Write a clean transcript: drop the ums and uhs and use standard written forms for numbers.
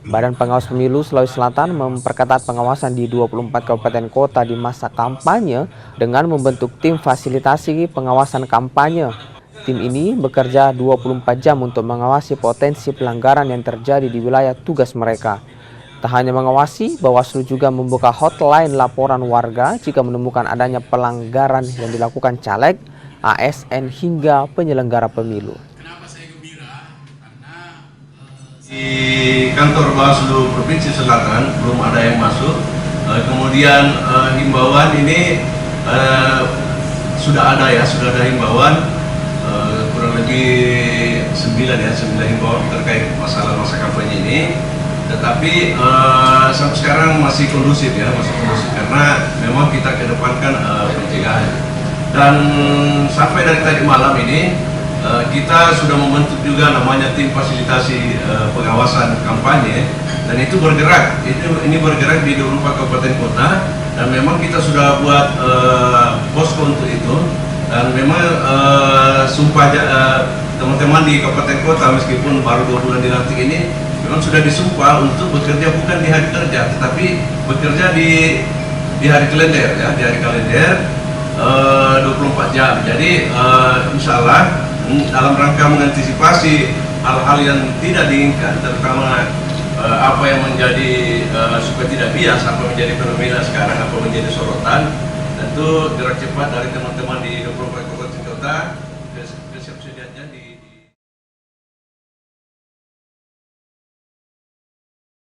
Badan Pengawas Pemilu Sulawesi Selatan memperketat pengawasan di 24 kabupaten kota di masa kampanye dengan membentuk tim fasilitasi pengawasan kampanye. Tim ini bekerja 24 jam untuk mengawasi potensi pelanggaran yang terjadi di wilayah tugas mereka. Tak hanya mengawasi, Bawaslu juga membuka hotline laporan warga jika menemukan adanya pelanggaran yang dilakukan caleg, ASN hingga penyelenggara pemilu. Di kantor Bawaslu Provinsi Selatan belum ada yang masuk. Kemudian himbauan ini sudah ada himbauan kurang lebih 9 himbauan terkait masalah masa kampanye ini. Tetapi sampai sekarang masih kondusif karena memang kita kedepankan pencegahan. Dan sampai dari tadi malam ini kita sudah membentuk juga namanya tim fasilitasi pengawasan kampanye, dan itu bergerak. Ini bergerak di 24 kabupaten kota, dan memang kita sudah buat posko untuk itu. Dan memang sumpah teman-teman di kabupaten kota, meskipun baru 2 bulan dilantik ini, memang sudah disumpah untuk bekerja bukan di hari kerja, tetapi bekerja di hari kalender, ya, di hari kalender 24 jam. Jadi insya Allah dalam rangka mengantisipasi hal-hal yang tidak diinginkan, terutama apa yang menjadi supaya tidak bias, apa menjadi fenomena sekarang, apa menjadi sorotan, tentu gerak cepat dari teman-teman di 24 kabupaten kota